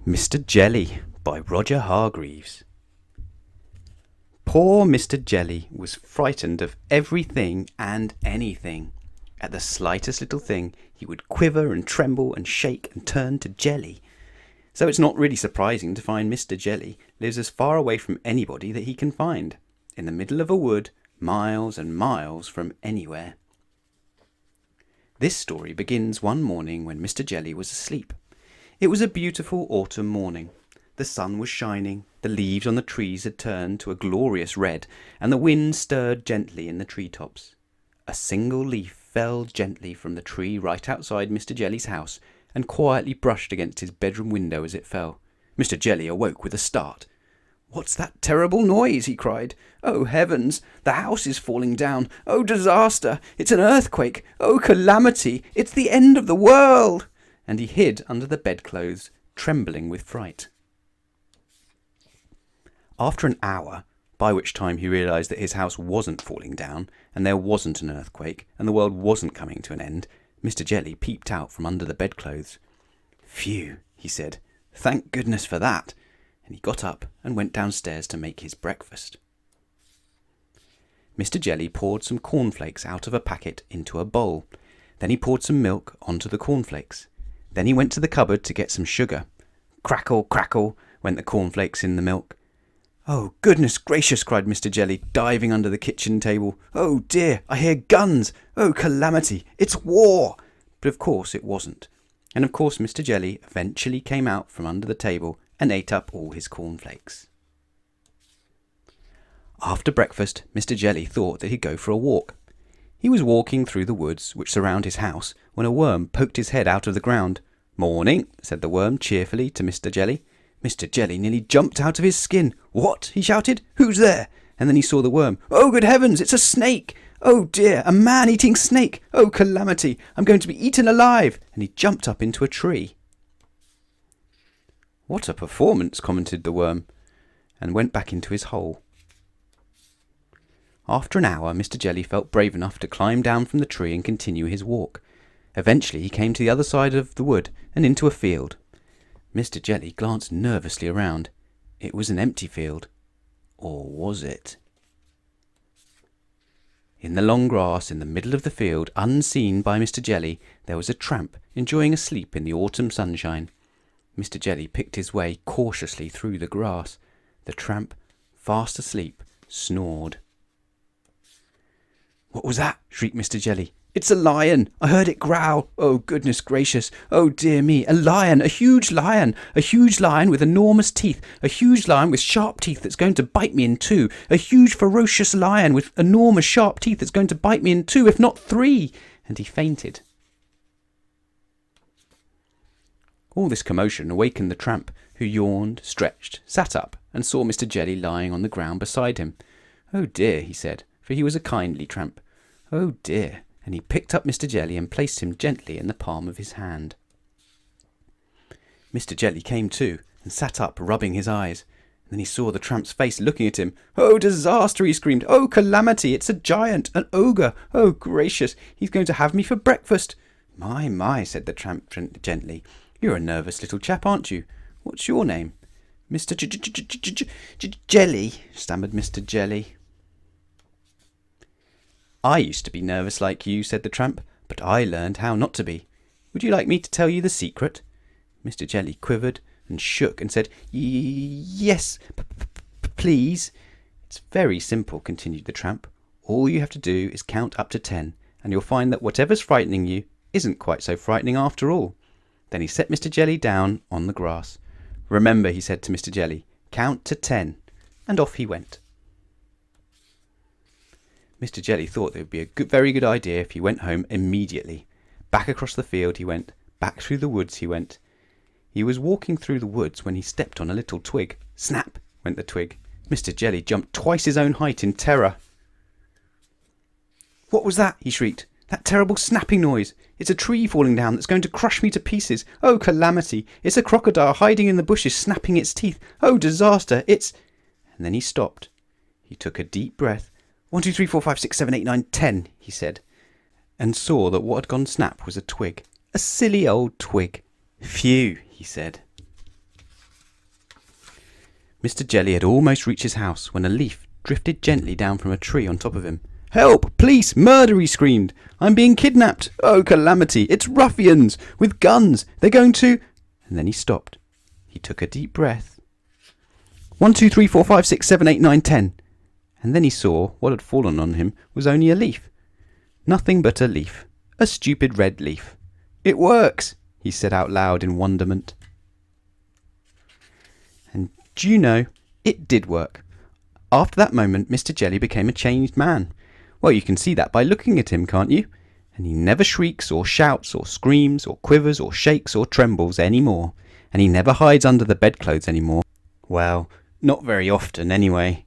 Mr. Jelly by Roger Hargreaves. Poor Mr. Jelly was frightened of everything and anything. At the slightest little thing he would quiver and tremble and shake and turn to jelly. So it's not really surprising to find Mr. Jelly lives as far away from anybody that he can find, in the middle of a wood, miles and miles from anywhere. This story begins one morning when Mr. Jelly was asleep. It was a beautiful autumn morning. The sun was shining, the leaves on the trees had turned to a glorious red, and the wind stirred gently in the treetops. A single leaf fell gently from the tree right outside Mr. Jelly's house, and quietly brushed against his bedroom window as it fell. Mr. Jelly awoke with a start. "What's that terrible noise?" he cried. "Oh, heavens! The house is falling down! Oh, disaster! It's an earthquake! Oh, calamity! It's the end of the world!" And he hid under the bedclothes, trembling with fright. After an hour, by which time he realised that his house wasn't falling down, and there wasn't an earthquake, and the world wasn't coming to an end, Mr. Jelly peeped out from under the bedclothes. "Phew," he said. "Thank goodness for that." And he got up and went downstairs to make his breakfast. Mr. Jelly poured some cornflakes out of a packet into a bowl. Then he poured some milk onto the cornflakes. Then he went to the cupboard to get some sugar. Crackle, crackle, went the cornflakes in the milk. "Oh, goodness gracious," cried Mr. Jelly, diving under the kitchen table. "Oh dear, I hear guns! Oh, calamity! It's war!" But of course it wasn't. And of course Mr. Jelly eventually came out from under the table and ate up all his cornflakes. After breakfast, Mr. Jelly thought that he'd go for a walk. He was walking through the woods which surround his house when a worm poked his head out of the ground. "Morning," said the worm cheerfully to Mr. Jelly. Mr. Jelly nearly jumped out of his skin. "What?" he shouted. "Who's there?" And then he saw the worm. "Oh, good heavens, it's a snake! Oh dear, a man-eating snake! Oh, calamity, I'm going to be eaten alive!" And he jumped up into a tree. "What a performance," commented the worm, and went back into his hole. After an hour, Mr. Jelly felt brave enough to climb down from the tree and continue his walk. Eventually he came to the other side of the wood and into a field. Mr. Jelly glanced nervously around. It was an empty field. Or was it? In the long grass in the middle of the field, unseen by Mr. Jelly, there was a tramp enjoying a sleep in the autumn sunshine. Mr. Jelly picked his way cautiously through the grass. The tramp, fast asleep, snored. "What was that?" shrieked Mr. Jelly. "It's a lion! I heard it growl! Oh, goodness gracious! Oh, dear me! A lion! A huge lion! A huge lion with enormous teeth! A huge lion with sharp teeth that's going to bite me in two! A huge ferocious lion with enormous sharp teeth that's going to bite me in two, if not three!" And he fainted. All this commotion awakened the tramp, who yawned, stretched, sat up, and saw Mr. Jelly lying on the ground beside him. "Oh dear," he said, for he was a kindly tramp. "Oh dear." And he picked up Mr. Jelly and placed him gently in the palm of his hand. Mr. Jelly came to and sat up, rubbing his eyes. Then he saw the tramp's face looking at him. "Oh, disaster!" he screamed. "Oh, calamity! It's a giant, an ogre! Oh, gracious! He's going to have me for breakfast!" My," said the tramp gently. "You're a nervous little chap, aren't you? What's your name?" "Mr. Jelly," stammered Mr. Jelly. "I used to be nervous like you," said the tramp, "but I learned how not to be. Would you like me to tell you the secret?" Mr. Jelly quivered and shook and said, "Yes, please." "It's very simple," continued the tramp. "All you have to do is count up to 10, and you'll find that whatever's frightening you isn't quite so frightening after all." Then he set Mr. Jelly down on the grass. "Remember," he said to Mr. Jelly, "count to 10, and off he went. Mr. Jelly thought it would be a very good idea if he went home immediately. Back across the field he went. Back through the woods he went. He was walking through the woods when he stepped on a little twig. Snap went the twig. Mr. Jelly jumped twice his own height in terror. "What was that?" he shrieked. "That terrible snapping noise! It's a tree falling down that's going to crush me to pieces! Oh, calamity! It's a crocodile hiding in the bushes, snapping its teeth! Oh, disaster! It's—" And then he stopped. He took a deep breath. 1, 2, 3, 4, 5, 6, 7, 8, 9, 10, he said, and saw that what had gone snap was a twig. A silly old twig. "Phew," he said. Mr. Jelly had almost reached his house when a leaf drifted gently down from a tree on top of him. "Help! Police! Murder!" he screamed. "I'm being kidnapped! Oh, calamity! It's ruffians! With guns! They're going to—" And then he stopped. He took a deep breath. 1, 2, 3, 4, 5, 6, 7, 8, 9, 10. And then he saw what had fallen on him was only a leaf. Nothing but a leaf. A stupid red leaf. "It works!" he said out loud in wonderment. And do you know, it did work. After that moment, Mr. Jelly became a changed man. Well, you can see that by looking at him, can't you? And he never shrieks or shouts or screams or quivers or shakes or trembles any more. And he never hides under the bedclothes any more. Well, not very often anyway.